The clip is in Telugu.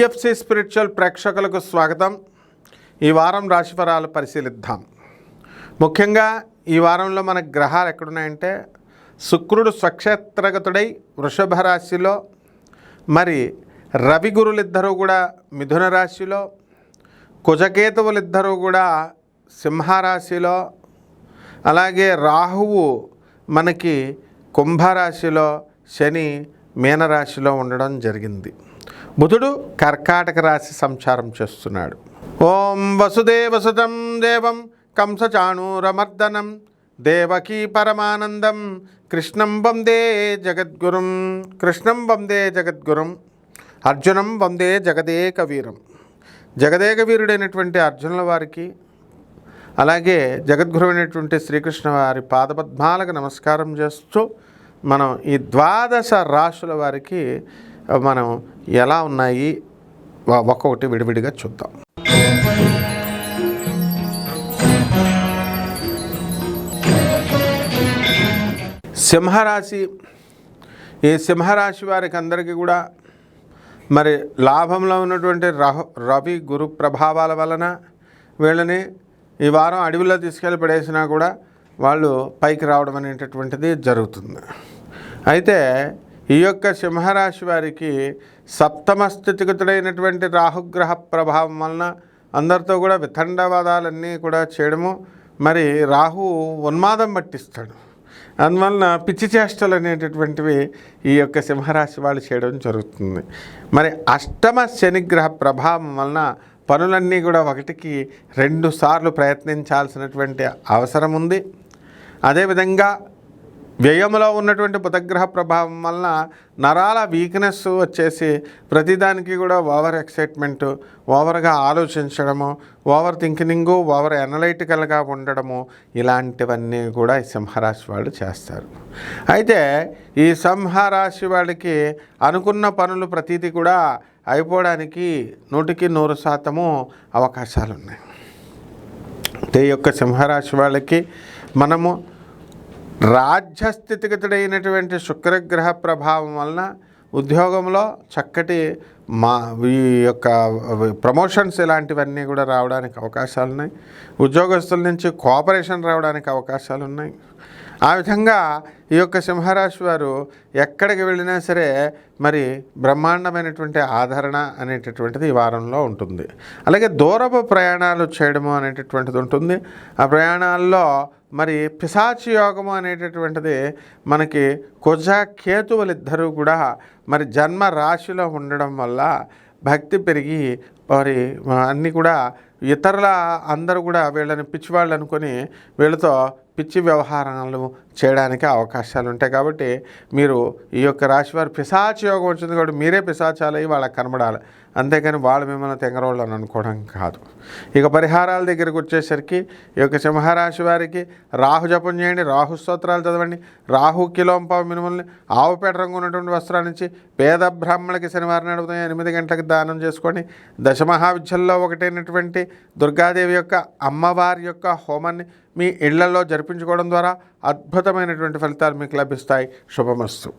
పిఎఫ్సి స్పిరిచువల్ ప్రేక్షకులకు స్వాగతం. ఈ వారం రాశిఫలాలు పరిశీలిద్దాం. ముఖ్యంగా ఈ వారంలో మన గ్రహాలు ఎక్కడున్నాయంటే, శుక్రుడు స్వక్షేత్రగతుడై వృషభ రాశిలో, మరి రవి గురులిద్దరూ కూడా మిథున రాశిలో, కుజకేతువులిద్దరూ కూడా సింహరాశిలో, అలాగే రాహువు మనకి కుంభరాశిలో, శని మీనరాశిలో ఉండడం జరిగింది. బుధుడు కర్కాటక రాశి సంచారం చేస్తున్నాడు. ఓం వసుదేవసుతం దేవం కంసచాణూరమర్దనం దేవకీ పరమానందం కృష్ణం వందే జగద్గురుం. కృష్ణం వందే జగద్గురుం, అర్జునం వందే జగదేక వీరం. జగదేక వీరుడైనటువంటి అర్జునుల వారికి, అలాగే జగద్గురు అయినటువంటి శ్రీకృష్ణ వారి పాదపద్మాలకు నమస్కారం చేస్తూ మనం ఈ ద్వాదశ రాశుల వారికి మనం ఎలా ఉన్నాయి ఒక్కొక్కటి విడివిడిగా చూద్దాం. సింహరాశి. ఈ సింహరాశి వారికి అందరికీ కూడా మరి లాభంలో ఉన్నటువంటి రవి గురు ప్రభావాల వలన వీళ్ళని ఈ వారం అడవిలో తీసుకెళ్ళి పడేసినా కూడా వాళ్ళు పైకి రావడం అనేటటువంటిది జరుగుతుంది. అయితే ఈ యొక్క సింహరాశి వారికి సప్తమ స్థితిగతుడైనటువంటి రాహుగ్రహ ప్రభావం వలన అందరితో కూడా వితండవాదాలన్నీ కూడా చేయడము, మరి రాహు ఉన్మాదం పట్టిస్తాడు. అందువలన పిచ్చి చేష్టలు అనేటటువంటివి ఈ యొక్క సింహరాశి వాళ్ళు చేయడం జరుగుతుంది. మరి అష్టమ శనిగ్రహ ప్రభావం వలన పనులన్నీ కూడా ఒకటికి 2 సార్లు ప్రయత్నించాల్సినటువంటి అవసరం ఉంది. అదేవిధంగా వ్యయంలో ఉన్నటువంటి బుధగ్రహ ప్రభావం వలన నరాల వీక్నెస్ వచ్చేసి ప్రతిదానికి కూడా ఓవర్ ఎక్సైట్మెంట్, ఓవర్గా ఆలోచించడము, ఓవర్ థింకింగు, ఓవర్ అనలైటికల్గా ఉండడము, ఇలాంటివన్నీ కూడా ఈ సింహరాశి వాళ్ళు చేస్తారు. అయితే ఈ సింహరాశి వాళ్ళకి అనుకున్న పనులు ప్రతీది కూడా అయిపోవడానికి 100% అవకాశాలు ఉన్నాయి. ఈ యొక్క సింహరాశి వాళ్ళకి మనము రాజ్యస్థితిగతుడైనటువంటి శుక్రగ్రహ ప్రభావం వలన ఉద్యోగంలో చక్కటి ఈ యొక్క ప్రమోషన్స్ ఇలాంటివన్నీ కూడా రావడానికి అవకాశాలు ఉన్నాయి. ఉద్యోగస్తుల నుంచి కోఆపరేషన్ రావడానికి అవకాశాలు ఉన్నాయి. ఆ విధంగా ఈ యొక్క సింహరాశి వారు ఎక్కడికి వెళ్ళినా సరే మరి బ్రహ్మాండమైనటువంటి ఆదరణ అనేటటువంటిది ఈ వారంలో ఉంటుంది. అలాగే దూరపు ప్రయాణాలు చేయడము అనేటటువంటిది ఉంటుంది. ఆ ప్రయాణాల్లో మరి పిశాచి యోగము అనేటటువంటిది మనకి కుజ కేతువులిద్దరూ కూడా మరి జన్మ రాశిలో ఉండడం వల్ల భక్తి పెరిగి మరి అన్నీ కూడా ఇతరుల అందరూ కూడా వీళ్ళని పిచ్చివాళ్ళు అనుకొని వీళ్ళతో పిచ్చి వ్యవహారాలు చేయడానికి అవకాశాలు ఉంటాయి. కాబట్టి మీరు ఈ యొక్క రాశి వారు పిశాచి యోగం వచ్చింది కాబట్టి మీరే పిశాచాలై వాళ్ళకి కనబడాలి, అంతేకాని వాళ్ళు మిమ్మల్ని తెంగరోళ్ళు అని అనుకోవడం కాదు. ఇక పరిహారాల దగ్గరికి వచ్చేసరికి ఈ యొక్క సింహరాశి వారికి రాహు జపం చేయండి, రాహు స్తోత్రాలు చదవండి, రాహు కిలోంపావు మినుముల్ని ఆవుపేట రంగు ఉన్నటువంటి వస్త్రాల నుంచి పేద బ్రాహ్మణులకి శనివారం నాడు ఉదయం 8 గంటలకు దానం చేసుకోండి. దశమహావిద్యల్లో ఒకటైనటువంటి దుర్గాదేవి యొక్క అమ్మవారి యొక్క హోమాన్ని మీ ఇళ్లలో జరిపించుకోవడం ద్వారా అద్భుతమైనటువంటి ఫలితాలు మీకు లభిస్తాయి. శుభమస్తు.